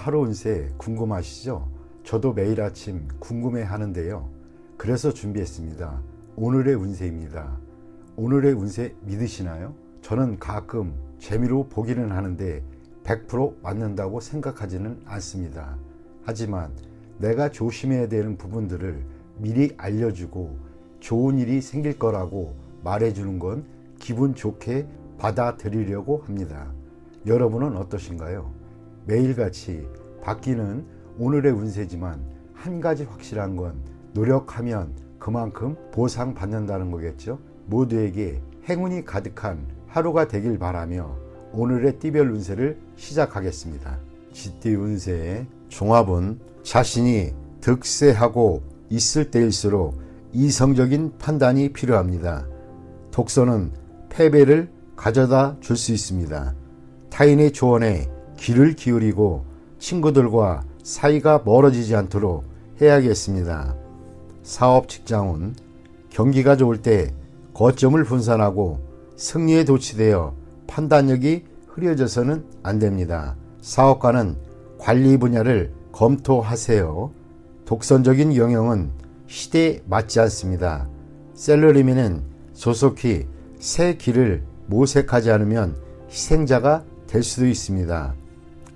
하루 운세 궁금하시죠? 저도 매일 아침 궁금해 하는데요. 그래서 준비했습니다. 오늘의 운세입니다. 오늘의 운세 믿으시나요? 저는 가끔 재미로 보기는 하는데 100% 맞는다고 생각하지는 않습니다. 하지만 내가 조심해야 되는 부분들을 미리 알려주고 좋은 일이 생길 거라고 말해주는 건 기분 좋게 받아들이려고 합니다. 여러분은 어떠신가요? 매일같이 바뀌는 오늘의 운세지만 한 가지 확실한 건 노력하면 그만큼 보상받는다는 거겠죠. 모두에게 행운이 가득한 하루가 되길 바라며 오늘의 띠별 운세를 시작하겠습니다. 쥐띠 운세의 종합은 자신이 득세하고 있을 때일수록 이성적인 판단이 필요합니다. 독서는 패배를 가져다 줄 수 있습니다. 타인의 조언에 귀를 기울이고 친구들과 사이가 멀어지지 않도록 해야겠습니다. 사업 직장은 경기가 좋을 때 거점을 분산하고 승리에 도취되어 판단력이 흐려져서는 안 됩니다. 사업가는 관리 분야를 검토하세요. 독선적인 영역은 시대에 맞지 않습니다. 셀러리맨은 조속히 새 길을 모색하지 않으면 희생자가 될 수도 있습니다.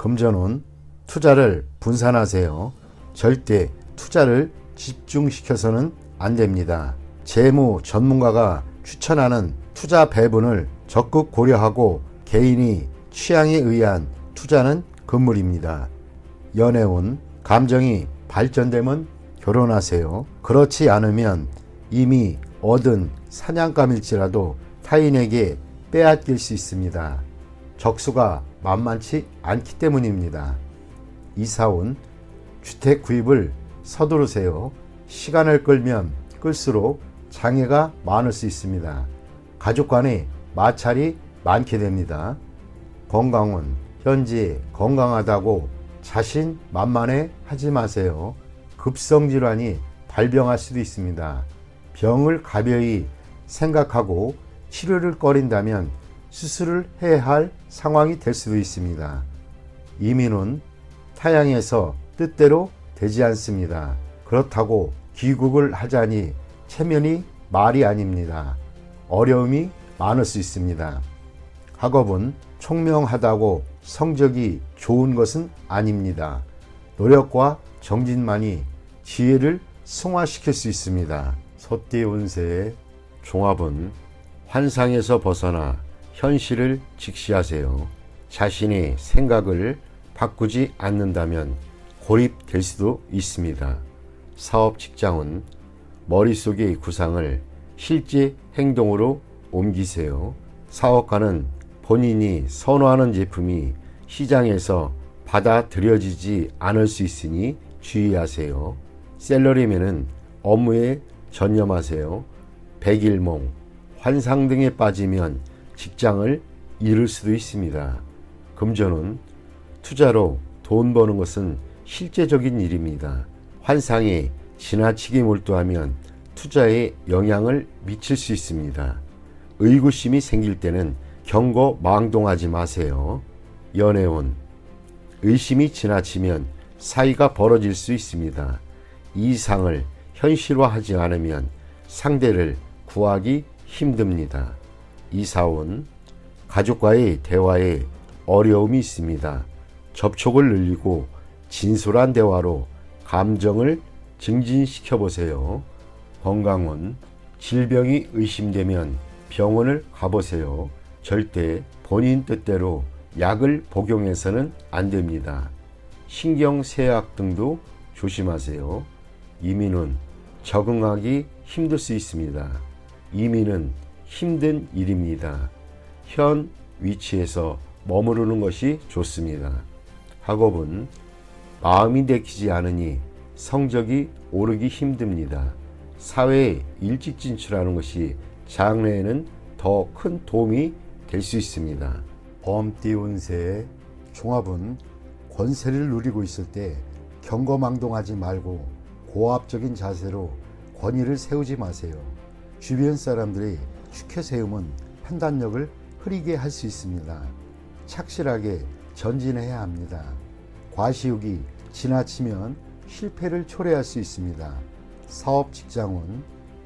금전은 투자를 분산하세요. 절대 투자를 집중시켜서는 안 됩니다. 재무 전문가가 추천하는 투자 배분을 적극 고려하고 개인이 취향에 의한 투자는 금물입니다. 연애운 감정이 발전되면 결혼하세요. 그렇지 않으면 이미 얻은 사냥감일지라도 타인에게 빼앗길 수 있습니다. 적수가 만만치 않기 때문입니다. 이사온 주택 구입을 서두르세요. 시간을 끌면 끌수록 장애가 많을 수 있습니다. 가족 간의 마찰이 많게 됩니다. 건강은 현재 건강하다고 자신만만해 하지 마세요. 급성질환이 발병할 수도 있습니다. 병을 가벼이 생각하고 치료를 꺼린다면 수술을 해야 할 상황이 될 수도 있습니다. 이민은 타향에서 뜻대로 되지 않습니다. 그렇다고 귀국을 하자니 체면이 말이 아닙니다. 어려움이 많을 수 있습니다. 학업은 총명하다고 성적이 좋은 것은 아닙니다. 노력과 정진만이 지혜를 승화시킬 수 있습니다. 소띠 운세의 종합은 환상에서 벗어나 현실을 직시하세요. 자신의 생각을 바꾸지 않는다면 고립될 수도 있습니다. 사업 직장은 머릿속의 구상을 실제 행동으로 옮기세요. 사업가는 본인이 선호하는 제품이 시장에서 받아들여지지 않을 수 있으니 주의하세요. 셀러리맨은 업무에 전념하세요. 백일몽, 환상 등에 빠지면 직장을 잃을 수도 있습니다. 금전은 투자로 돈 버는 것은 실제적인 일입니다. 환상에 지나치게 몰두하면 투자에 영향을 미칠 수 있습니다. 의구심이 생길 때는 경거망동하지 마세요. 연애운 의심이 지나치면 사이가 벌어질 수 있습니다. 이상을 현실화하지 않으면 상대를 구하기 힘듭니다. 이사온 가족과의 대화에 어려움이 있습니다. 접촉을 늘리고 진솔한 대화로 감정을 증진시켜 보세요. 건강은 질병이 의심되면 병원을 가보세요. 절대 본인 뜻대로 약을 복용해서는 안 됩니다. 신경쇠약 등도 조심하세요. 이민은 적응하기 힘들 수 있습니다. 이민은 힘든 일입니다. 현 위치에서 머무르는 것이 좋습니다. 학업은 마음이 내키지 않으니 성적이 오르기 힘듭니다. 사회에 일찍 진출하는 것이 장래에는 더 큰 도움이 될 수 있습니다. 범띠 운세의 종합은 권세를 누리고 있을 때 경거망동하지 말고 고압적인 자세로 권위를 세우지 마세요. 주변 사람들이 추켜세움은 판단력을 흐리게 할 수 있습니다. 착실하게 전진해야 합니다. 과시욕이 지나치면 실패를 초래할 수 있습니다. 사업 직장은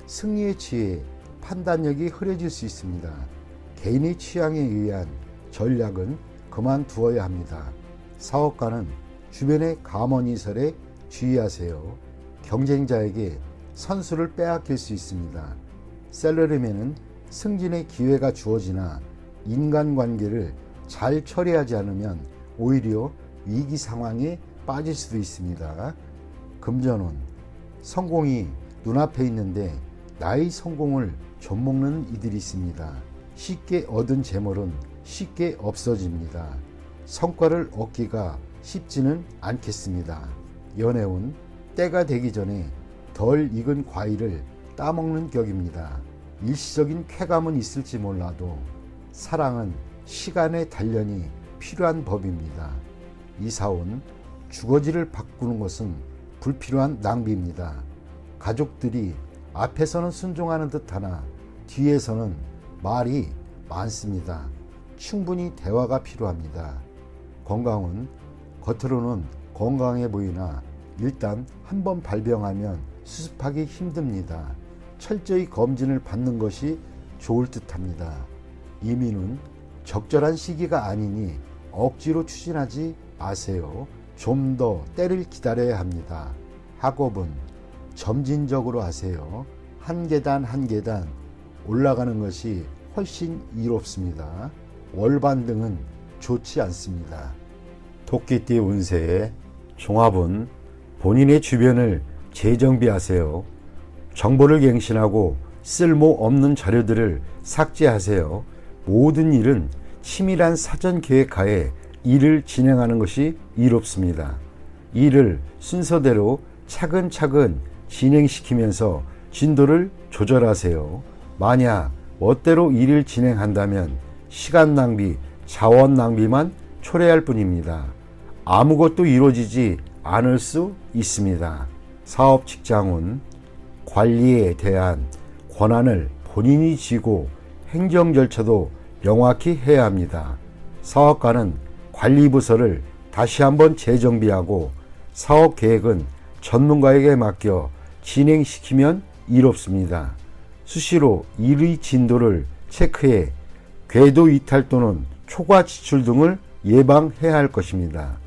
승리에 취해 판단력이 흐려질 수 있습니다. 개인의 취향에 의한 전략은 그만두어야 합니다. 사업가는 주변의 감언이설에 주의하세요. 경쟁자에게 선수를 빼앗길 수 있습니다. 셀러리맨은 승진의 기회가 주어지나 인간관계를 잘 처리하지 않으면 오히려 위기 상황에 빠질 수도 있습니다. 금전운, 성공이 눈앞에 있는데 나의 성공을 좀먹는 이들이 있습니다. 쉽게 얻은 재물은 쉽게 없어집니다. 성과를 얻기가 쉽지는 않겠습니다. 연애운, 때가 되기 전에 덜 익은 과일을 따먹는 격입니다. 일시적인 쾌감은 있을지 몰라도 사랑은 시간의 단련이 필요한 법입니다. 이사운, 주거지를 바꾸는 것은 불필요한 낭비입니다. 가족들이 앞에서는 순종하는 듯하나 뒤에서는 말이 많습니다. 충분히 대화가 필요합니다. 건강은 겉으로는 건강해 보이나 일단 한번 발병하면 수습하기 힘듭니다. 철저히 검진을 받는 것이 좋을 듯합니다. 이민은 적절한 시기가 아니니 억지로 추진하지 마세요. 좀 더 때를 기다려야 합니다. 학업은 점진적으로 하세요. 한 계단 한 계단 올라가는 것이 훨씬 이롭습니다. 월반등은 좋지 않습니다. 토끼띠 운세의 종합은 본인의 주변을 재정비하세요. 정보를 갱신하고 쓸모없는 자료들을 삭제하세요. 모든 일은 치밀한 사전 계획하에 일을 진행하는 것이 이롭습니다. 일을 순서대로 차근차근 진행시키면서 진도를 조절하세요. 만약 멋대로 일을 진행한다면 시간 낭비, 자원 낭비만 초래할 뿐입니다. 아무것도 이루어지지 않을 수 있습니다. 사업 직장운, 관리에 대한 권한을 본인이 쥐고 행정 절차도 명확히 해야 합니다. 사업가는 관리부서를 다시 한번 재정비하고 사업 계획은 전문가에게 맡겨 진행시키면 이롭습니다. 수시로 일의 진도를 체크해 궤도 이탈 또는 초과 지출 등을 예방해야 할 것입니다.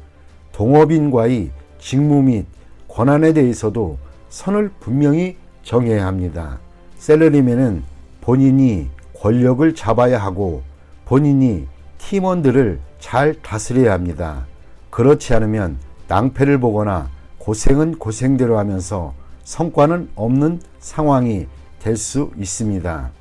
동업인과의 직무 및 권한에 대해서도 선을 분명히 정해야 합니다. 셀러리맨은 본인이 권력을 잡아야 하고 본인이 팀원들을 잘 다스려야 합니다. 그렇지 않으면 낭패를 보거나 고생은 고생대로 하면서 성과는 없는 상황이 될 수 있습니다.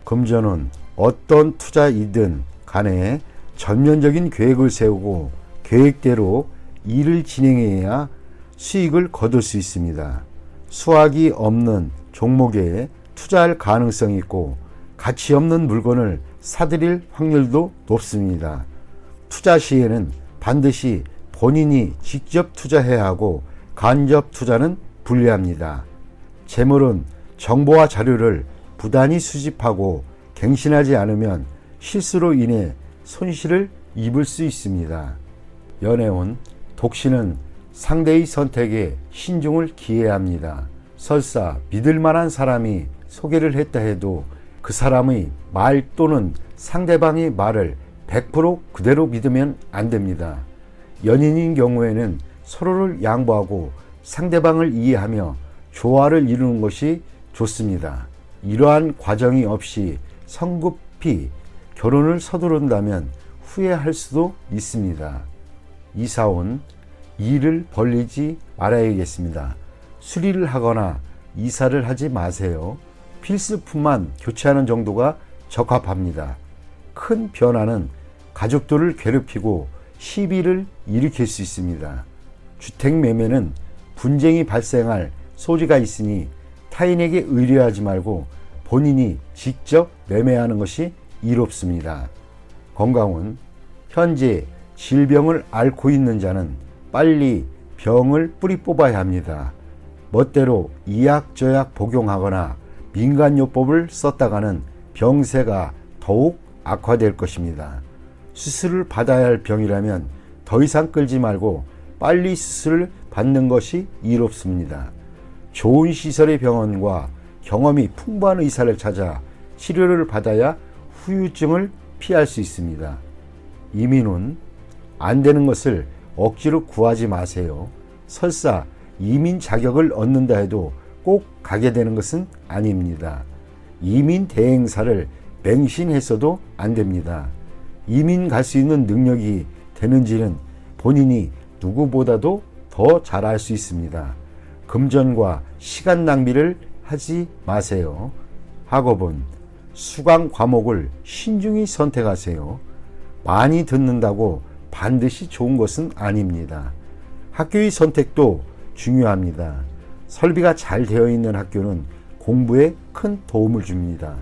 금전은 어떤 투자이든 간에 전면적인 계획을 세우고 계획대로 일을 진행해야 수익을 거둘 수 있습니다. 수확이 없는 종목에 투자할 가능성이 있고 가치 없는 물건을 사들일 확률도 높습니다. 투자 시에는 반드시 본인이 직접 투자해야 하고 간접 투자는 불리합니다. 재물은 정보와 자료를 부단히 수집하고 갱신하지 않으면 실수로 인해 손실을 입을 수 있습니다. 연애운, 독신은 상대의 선택에 신중을 기해야 합니다. 설사 믿을 만한 사람이 소개를 했다 해도 그 사람의 말 또는 상대방의 말을 100% 그대로 믿으면 안 됩니다. 연인인 경우에는 서로를 양보하고 상대방을 이해하며 조화를 이루는 것이 좋습니다. 이러한 과정이 없이 성급히 결혼을 서두른다면 후회할 수도 있습니다. 이사운, 일을 벌리지 말아야겠습니다. 수리를 하거나 이사를 하지 마세요. 필수품만 교체하는 정도가 적합합니다. 큰 변화는 가족들을 괴롭히고 시비를 일으킬 수 있습니다. 주택 매매는 분쟁이 발생할 소지가 있으니 타인에게 의뢰하지 말고 본인이 직접 매매하는 것이 이롭습니다. 건강은 현재 질병을 앓고 있는 자는 빨리 병을 뿌리 뽑아야 합니다. 멋대로 이약저약 복용하거나 민간요법을 썼다가는 병세가 더욱 악화될 것입니다. 수술을 받아야 할 병이라면 더 이상 끌지 말고 빨리 수술을 받는 것이 이롭습니다. 좋은 시설의 병원과 경험이 풍부한 의사를 찾아 치료를 받아야 후유증을 피할 수 있습니다. 이민은 안 되는 것을 억지로 구하지 마세요. 설사 이민 자격을 얻는다 해도 꼭 가게 되는 것은 아닙니다. 이민 대행사를 맹신해서도 안 됩니다. 이민 갈 수 있는 능력이 되는지는 본인이 누구보다도 더 잘 알 수 있습니다. 금전과 시간 낭비를 하지 마세요. 학업은 수강 과목을 신중히 선택하세요. 많이 듣는다고 반드시 좋은 것은 아닙니다. 학교의 선택도 중요합니다. 설비가 잘 되어 있는 학교는 공부에 큰 도움을 줍니다.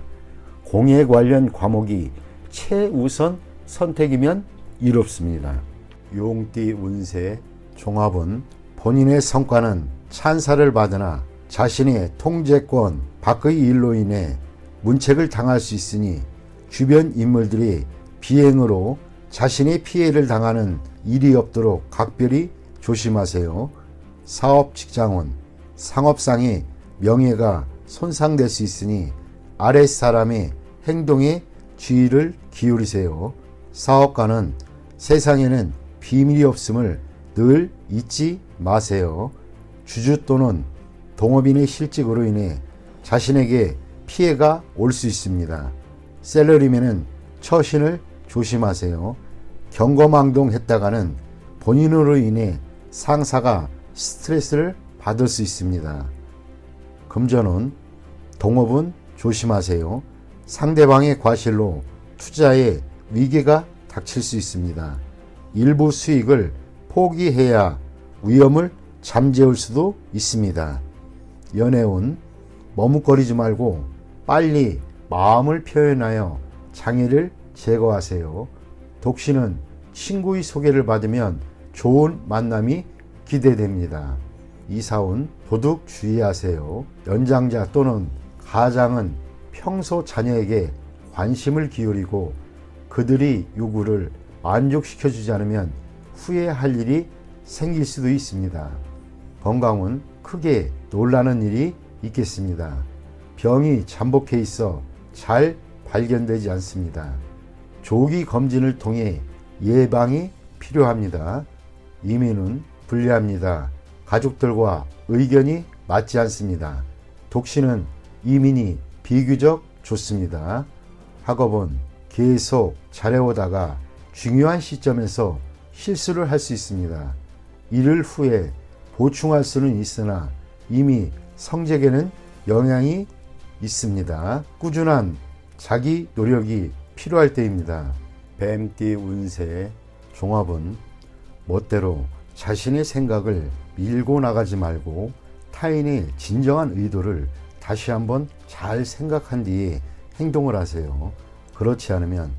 공예 관련 과목이 최우선 선택이면 이롭습니다. 용띠 운세 종합은 본인의 성과는 찬사를 받으나 자신의 통제권 밖의 일로 인해 문책을 당할 수 있으니 주변 인물들이 비행으로 자신의 피해를 당하는 일이 없도록 각별히 조심하세요. 사업 직장은 상업상의 명예가 손상될 수 있으니 아랫사람의 행동에 주의를 기울이세요. 사업가는 세상에는 비밀이 없음을 늘 잊지 마세요. 주주 또는 동업인의 실직으로 인해 자신에게 피해가 올 수 있습니다. 셀러리맨은 처신을 조심하세요. 경거망동했다가는 본인으로 인해 상사가 스트레스를 받을 수 있습니다. 금전은 동업은 조심하세요. 상대방의 과실로 투자에 위기가 닥칠 수 있습니다. 일부 수익을 포기해야 위험을 잠재울 수도 있습니다. 연애운 머뭇거리지 말고 빨리 마음을 표현하여 장애를 제거하세요. 독신은 친구의 소개를 받으면 좋은 만남이 기대됩니다. 이사운 도둑 주의하세요. 연장자 또는 가장은 평소 자녀에게 관심을 기울이고 그들의 요구를 만족시켜주지 않으면 후회할 일이 생길 수도 있습니다. 건강은 크게 놀라는 일이 있겠습니다. 병이 잠복해 있어 잘 발견되지 않습니다. 조기 검진을 통해 예방이 필요합니다. 이민은 불리합니다. 가족들과 의견이 맞지 않습니다. 독신은 이민이 비교적 좋습니다. 학업은 계속 잘해오다가 중요한 시점에서 실수를 할 수 있습니다. 이를 후에 보충할 수는 있으나 이미 성적에는 영향이 있습니다. 꾸준한 자기 노력이 필요할 때입니다. 뱀띠 운세 종합은 멋대로 자신의 생각을 밀고 나가지 말고 타인의 진정한 의도를 다시 한번 잘 생각한 뒤에 행동을 하세요. 그렇지 않으면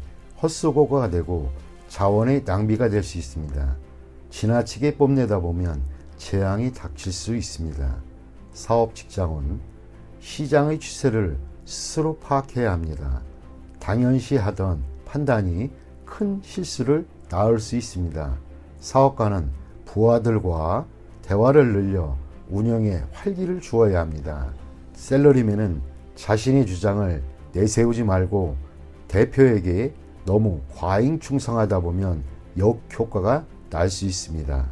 헛수고가 되고 자원의 낭비가 될 수 있습니다. 지나치게 뽐내다 보면 재앙이 닥칠 수 있습니다. 사업 직장은 시장의 추세를 스스로 파악해야 합니다. 당연시하던 판단이 큰 실수를 낳을 수 있습니다. 사업가는 부하들과 대화를 늘려 운영에 활기를 주어야 합니다. 셀러리맨은 자신의 주장을 내세우지 말고 대표에게 너무 과잉 충성하다 보면 역효과가 날 수 있습니다.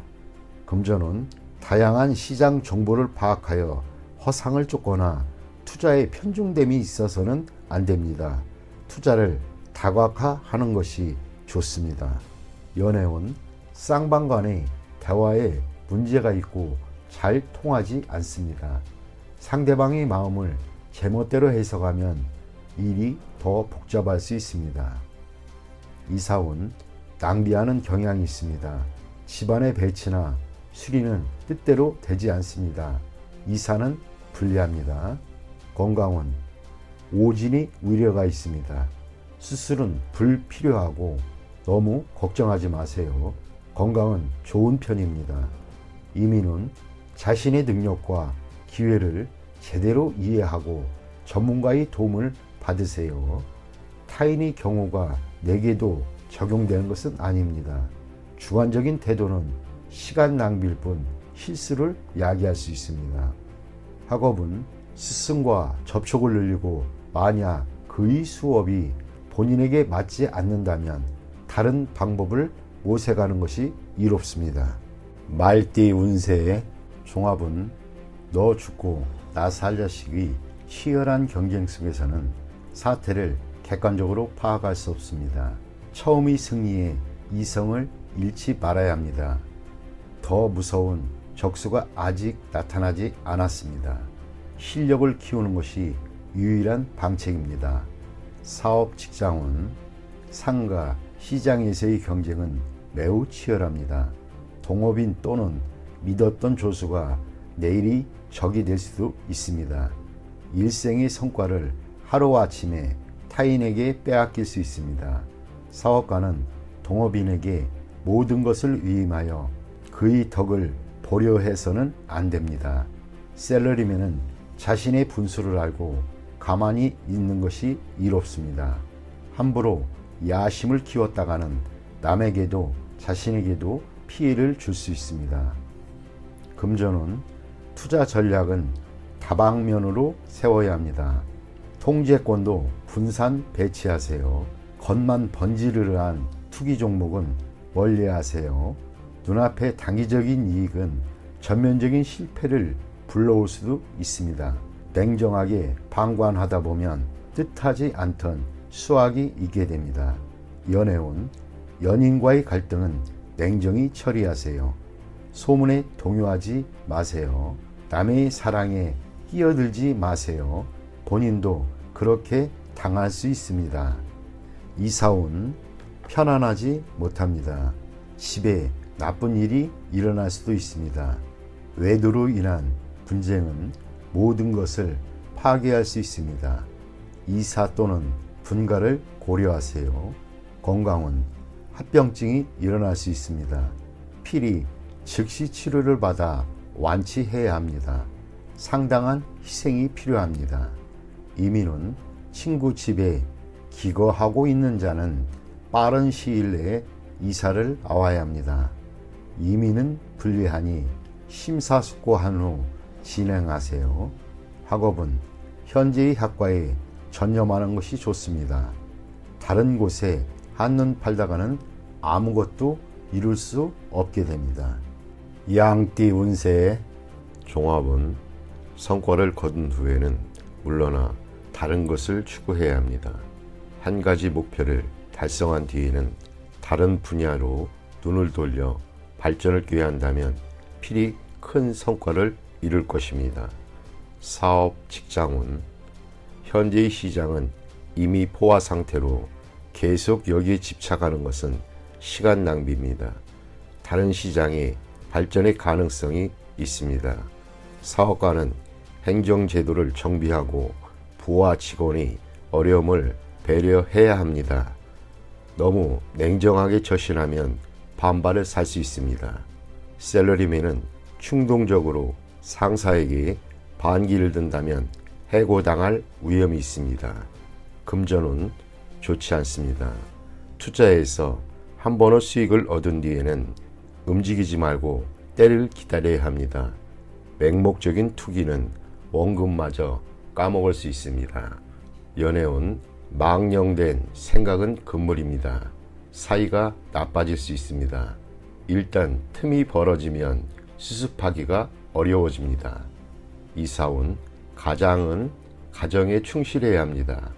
금전은 다양한 시장 정보를 파악하여 허상을 쫓거나 투자에 편중됨이 있어서는 안 됩니다. 투자를 다각화하는 것이 좋습니다. 연애운 쌍방간의 대화에 문제가 있고 잘 통하지 않습니다. 상대방의 마음을 제멋대로 해석하면 일이 더 복잡할 수 있습니다. 이사운 낭비하는 경향이 있습니다. 집안의 배치나 수리는 뜻대로 되지 않습니다. 이사는 불리합니다. 건강은 오진이 우려가 있습니다. 수술은 불필요하고 너무 걱정하지 마세요. 건강은 좋은 편입니다. 이민은 자신의 능력과 기회를 제대로 이해하고 전문가의 도움을 받으세요. 타인의 경우가 내게도 적용되는 것은 아닙니다. 주관적인 태도는 시간 낭비일 뿐 실수를 야기할 수 있습니다. 학업은 스승과 접촉을 늘리고 만약 그의 수업이 본인에게 맞지 않는다면 다른 방법을 모색하는 것이 이롭습니다. 말띠 운세의 종합은 너 죽고 나 살 자식의 치열한 경쟁 속에서는 사태를 객관적으로 파악할 수 없습니다. 처음의 승리에 이성을 잃지 말아야 합니다. 더 무서운 적수가 아직 나타나지 않았습니다. 실력을 키우는 것이 유일한 방책입니다. 사업 직장은 상가, 시장에서의 경쟁은 매우 치열합니다. 동업인 또는 믿었던 조수가 내일이 적이 될 수도 있습니다. 일생의 성과를 하루아침에 타인에게 빼앗길 수 있습니다. 사업가는 동업인에게 모든 것을 위임하여 그의 덕을 보려 해서는 안 됩니다. 셀러리맨은 자신의 분수를 알고 가만히 있는 것이 이롭습니다. 함부로 야심을 키웠다가는 남에게도 자신에게도 피해를 줄 수 있습니다. 금전은 투자 전략은 다방면으로 세워야 합니다. 통제권도 분산 배치하세요. 겉만 번지르르한 투기 종목은 멀리하세요. 눈앞의 단기적인 이익은 전면적인 실패를 불러올 수도 있습니다. 냉정하게 방관하다 보면 뜻하지 않던 수확이 있게 됩니다. 연애운, 연인과의 갈등은 냉정히 처리하세요. 소문에 동요하지 마세요. 남의 사랑에 끼어들지 마세요. 본인도 그렇게 당할 수 있습니다. 이사운, 편안하지 못합니다. 집에 나쁜 일이 일어날 수도 있습니다. 외도로 인한 분쟁은 모든 것을 파괴할 수 있습니다. 이사 또는 분가를 고려하세요. 건강은 합병증이 일어날 수 있습니다. 필히 즉시 치료를 받아 완치해야 합니다. 상당한 희생이 필요합니다. 이민은 친구 집에 기거하고 있는 자는 빠른 시일 내에 이사를 나와야 합니다. 이민은 불리하니 심사숙고한 후 진행하세요. 학업은 현재의 학과에 전념하는 것이 좋습니다. 다른 곳에 한눈 팔다가는 아무것도 이룰 수 없게 됩니다. 양띠 운세의 종합은 성과를 거둔 후에는 물러나 다른 것을 추구해야 합니다. 한 가지 목표를 달성한 뒤에는 다른 분야로 눈을 돌려 발전을 꾀한다면 필히 큰 성과를 이룰 것입니다. 사업, 직장운, 현재의 시장은 이미 포화 상태로 계속 여기에 집착하는 것은 시간 낭비입니다. 다른 시장에 발전의 가능성이 있습니다. 사업가는 행정제도를 정비하고 부하 직원의 어려움을 배려해야 합니다. 너무 냉정하게 처신하면 반발을 살 수 있습니다. 셀러리맨은 충동적으로 상사에게 반기를 든다면 해고당할 위험이 있습니다. 금전은 좋지 않습니다. 투자해서 한 번의 수익을 얻은 뒤에는 움직이지 말고 때를 기다려야 합니다. 맹목적인 투기는 원금마저 까먹을 수 있습니다. 연애운, 망령된 생각은 금물입니다. 사이가 나빠질 수 있습니다. 일단 틈이 벌어지면 수습하기가 어려워집니다. 이사운, 가장은 가정에 충실해야 합니다.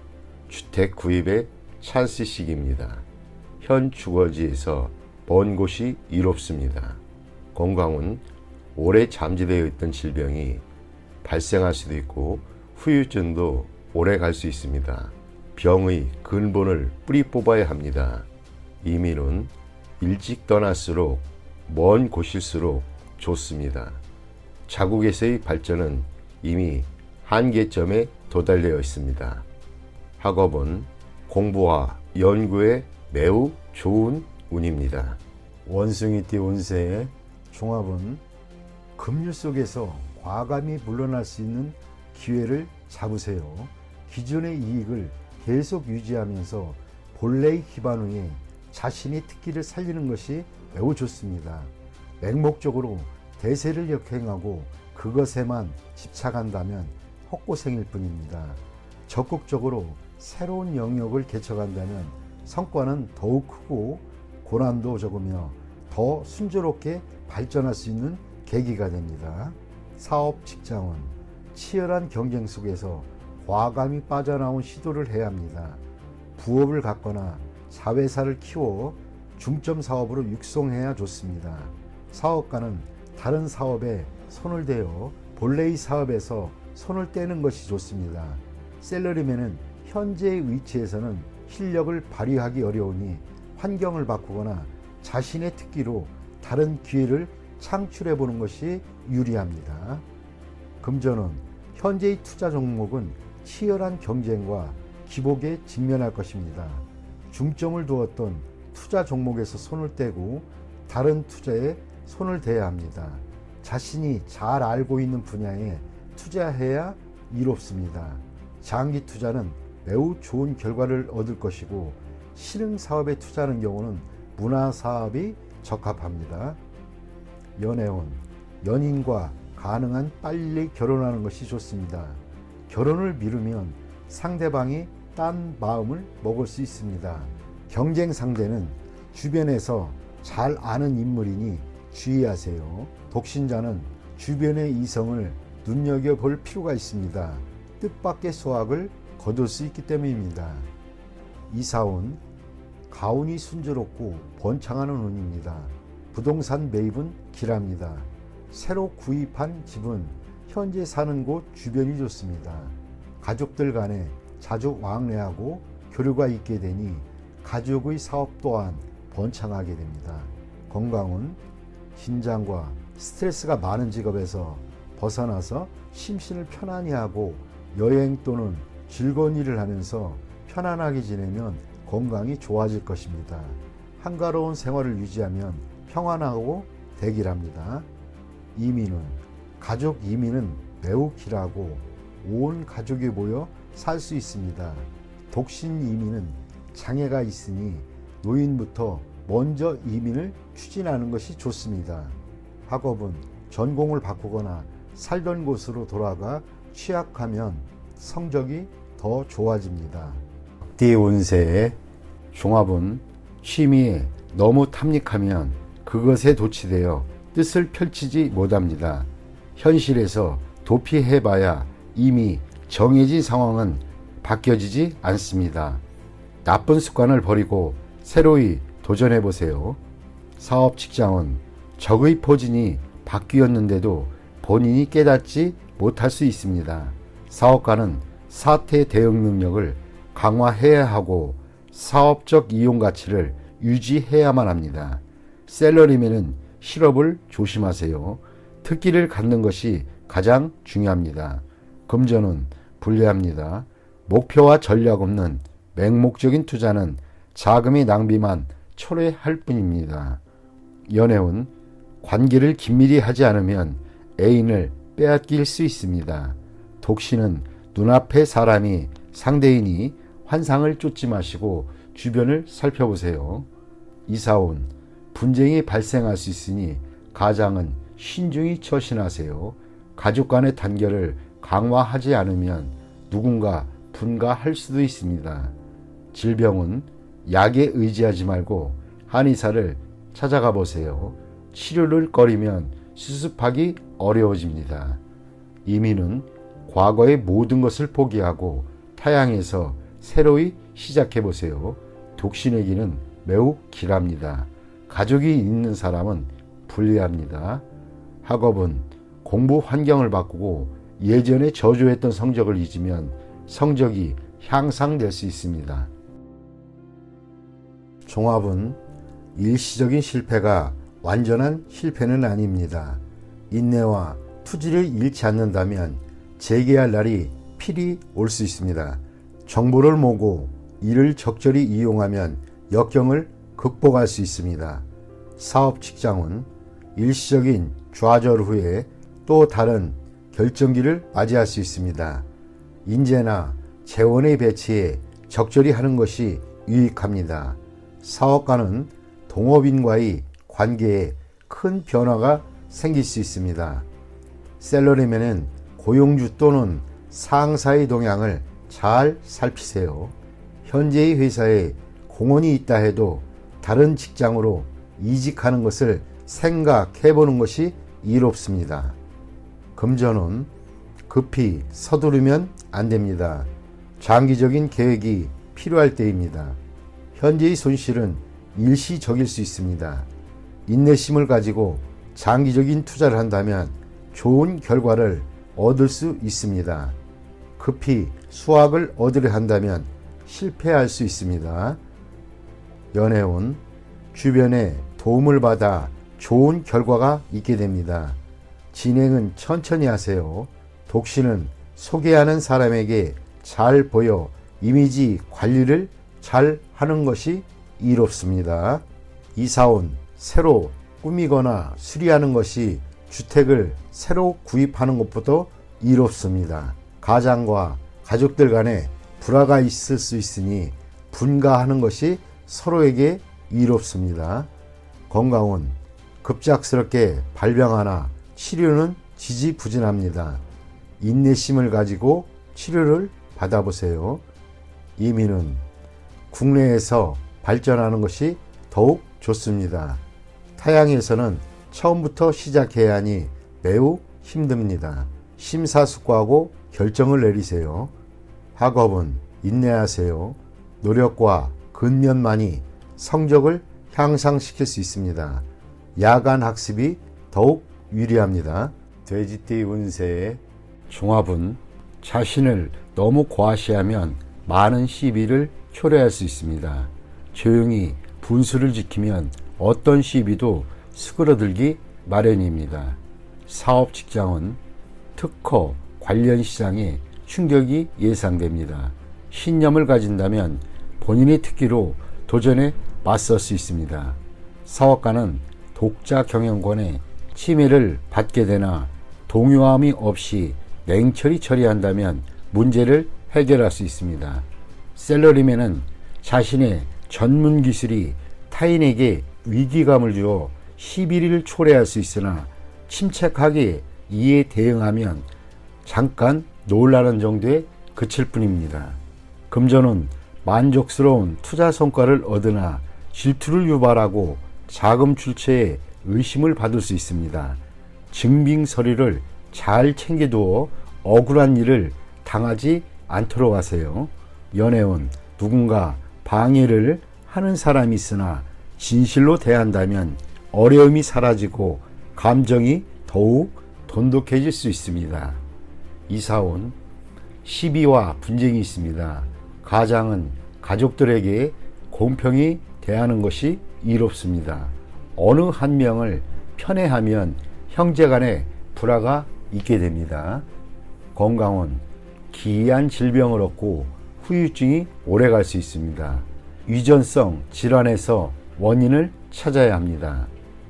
주택 구입의 찬스 시기입니다. 현 주거지에서 먼 곳이 이롭습니다. 건강은 오래 잠재되어 있던 질병이 발생할 수도 있고 후유증도 오래 갈 수 있습니다. 병의 근본을 뿌리 뽑아야 합니다. 이민은 일찍 떠날수록 먼 곳일수록 좋습니다. 자국에서의 발전은 이미 한계점에 도달되어 있습니다. 학업은 공부와 연구에 매우 좋은 운입니다. 원숭이띠 운세의 종합은 급류 속에서 과감히 물러날 수 있는 기회를 잡으세요. 기존의 이익을 계속 유지하면서 본래의 기반 위에 자신의 특기를 살리는 것이 매우 좋습니다. 맹목적으로 대세를 역행하고 그것에만 집착한다면 헛고생일 뿐입니다. 적극적으로 새로운 영역을 개척한다면 성과는 더욱 크고 고난도 적으며 더 순조롭게 발전할 수 있는 계기가 됩니다. 사업, 직장은 치열한 경쟁 속에서 과감히 빠져나온 시도를 해야 합니다. 부업을 갖거나 자회사를 키워 중점 사업으로 육성해야 좋습니다. 사업가는 다른 사업에 손을 대어 본래의 사업에서 손을 떼는 것이 좋습니다. 셀러리맨은 현재의 위치에서는 실력을 발휘하기 어려우니 환경을 바꾸거나 자신의 특기로 다른 기회를 창출해 보는 것이 유리합니다. 금전은 현재의 투자 종목은 치열한 경쟁과 기복에 직면할 것입니다. 중점을 두었던 투자 종목에서 손을 떼고 다른 투자에 손을 대야 합니다. 자신이 잘 알고 있는 분야에 투자해야 이롭습니다. 장기 투자는 매우 좋은 결과를 얻을 것이고 실행 사업에 투자하는 경우는 문화 사업이 적합합니다. 연애운, 연인과 가능한 빨리 결혼하는 것이 좋습니다. 결혼을 미루면 상대방이 딴 마음을 먹을 수 있습니다. 경쟁 상대는 주변에서 잘 아는 인물이니 주의하세요. 독신자는 주변의 이성을 눈여겨볼 필요가 있습니다. 뜻밖의 수확을 거둘 수 있기 때문입니다. 이사운, 가운이 순조롭고 번창하는 운입니다. 부동산 매입은 길합니다. 새로 구입한 집은 현재 사는 곳 주변이 좋습니다. 가족들 간에 자주 왕래하고 교류가 있게 되니 가족의 사업 또한 번창하게 됩니다. 건강은 긴장과 스트레스가 많은 직업에서 벗어나서 심신을 편안히 하고 여행 또는 즐거운 일을 하면서 편안하게 지내면 건강이 좋아질 것입니다. 한가로운 생활을 유지하면 평안하고 대길합니다. 이민은 가족 이민은 매우 길하고 온 가족이 모여 살 수 있습니다. 독신 이민은 장애가 있으니 노인부터 먼저 이민을 추진하는 것이 좋습니다. 학업은 전공을 바꾸거나 살던 곳으로 돌아가 취약하면 성적이 더 좋아집니다. 띠 운세의 종합은 취미에 너무 탐닉하면 그것에 도취되어 뜻을 펼치지 못합니다. 현실에서 도피해봐야 이미 정해진 상황은 바뀌어지지 않습니다. 나쁜 습관을 버리고 새로이 도전해보세요. 사업 직장은 적의 포진이 바뀌었는데도 본인이 깨닫지 못할 수 있습니다. 사업가는 사태 대응 능력을 강화해야 하고 사업적 이용 가치를 유지해야만 합니다. 셀러리맨은 실업을 조심하세요. 특기를 갖는 것이 가장 중요합니다. 금전은 불리합니다. 목표와 전략 없는 맹목적인 투자는 자금의 낭비만 초래할 뿐입니다. 연애운, 관계를 긴밀히 하지 않으면 애인을 빼앗길 수 있습니다. 독신은 눈앞의 사람이 상대이니 환상을 쫓지 마시고 주변을 살펴보세요. 이사운, 분쟁이 발생할 수 있으니 가장은 신중히 처신하세요. 가족 간의 단결을 강화하지 않으면 누군가 분가할 수도 있습니다. 질병은 약에 의지하지 말고 한의사를 찾아가 보세요. 치료를 꺼리면 수습하기 어려워집니다. 이민은 과거의 모든 것을 포기하고 타향에서 새로이 시작해 보세요. 독신에게는 매우 길합니다. 가족이 있는 사람은 불리합니다. 학업은 공부 환경을 바꾸고 예전에 저조했던 성적을 잊으면 성적이 향상될 수 있습니다. 종합은 일시적인 실패가 완전한 실패는 아닙니다. 인내와 투지를 잃지 않는다면 재개할 날이 필히 올 수 있습니다. 정보를 모으고 이를 적절히 이용하면 역경을 극복할 수 있습니다. 사업 직장은 일시적인 좌절 후에 또 다른 결정기를 맞이할 수 있습니다. 인재나 재원의 배치에 적절히 하는 것이 유익합니다. 사업가는 동업인과의 관계에 큰 변화가 생길 수 있습니다. 샐러리맨은 고용주 또는 상사의 동향을 잘 살피세요. 현재의 회사에 공헌이 있다 해도 다른 직장으로 이직하는 것을 생각해 보는 것이 이롭습니다. 금전은 급히 서두르면 안 됩니다. 장기적인 계획이 필요할 때입니다. 현재의 손실은 일시적일 수 있습니다. 인내심을 가지고 장기적인 투자를 한다면 좋은 결과를 얻을 수 있습니다. 급히 수확을 얻으려 한다면 실패할 수 있습니다. 연애운, 주변의 도움을 받아 좋은 결과가 있게 됩니다. 진행은 천천히 하세요. 독신은 소개하는 사람에게 잘 보여 이미지 관리를 잘 하는 것이 이롭습니다. 이사온, 새로 꾸미거나 수리하는 것이 주택을 새로 구입하는 것보다 이롭습니다. 가장과 가족들 간에 불화가 있을 수 있으니 분가하는 것이 서로에게 이롭습니다. 건강은 급작스럽게 발병하나 치료는 지지부진합니다. 인내심을 가지고 치료를 받아보세요. 이민은 국내에서 발전하는 것이 더욱 좋습니다. 타양에서는 처음부터 시작해야 하니 매우 힘듭니다. 심사숙고하고 결정을 내리세요. 학업은 인내하세요. 노력과 근면만이 성적을 향상시킬 수 있습니다. 야간 학습이 더욱 유리합니다. 돼지띠 운세의 종합은 자신을 너무 과시하면 많은 시비를 초래할 수 있습니다. 조용히 분수를 지키면 어떤 시비도 수그러들기 마련입니다. 사업 직장은 특허 관련 시장에 충격이 예상됩니다. 신념을 가진다면 본인의 특기로 도전에 맞설 수 있습니다. 사업가는 독자 경영권에 침해를 받게 되나 동요함이 없이 냉철히 처리한다면 문제를 해결할 수 있습니다. 샐러리맨은 자신의 전문 기술이 타인에게 위기감을 주어 시비를 초래할 수 있으나 침착하게 이에 대응하면 잠깐 놀라는 정도에 그칠 뿐입니다. 금전은 만족스러운 투자 성과를 얻으나 질투를 유발하고 자금 출처에 의심을 받을 수 있습니다. 증빙 서류를 잘 챙겨두어 억울한 일을 당하지 않도록 하세요. 연애운, 누군가 방해를 하는 사람이 있으나 진실로 대한다면 어려움이 사라지고 감정이 더욱 돈독해질 수 있습니다. 이사온, 시비와 분쟁이 있습니다. 가장은 가족들에게 공평히 대하는 것이 이롭습니다. 어느 한 명을 편애하면 형제간에 불화가 있게 됩니다. 건강은 기이한 질병을 얻고 후유증이 오래갈 수 있습니다. 유전성 질환에서 원인을 찾아야 합니다.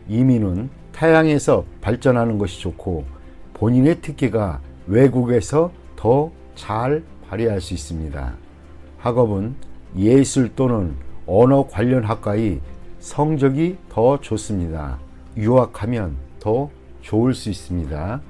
이민은 타양에서 발전하는 것이 좋고 본인의 특기가 외국에서 더 잘 발휘할 수 있습니다. 학업은 예술 또는 언어 관련 학과의 성적이 더 좋습니다. 유학하면 더 좋을 수 있습니다.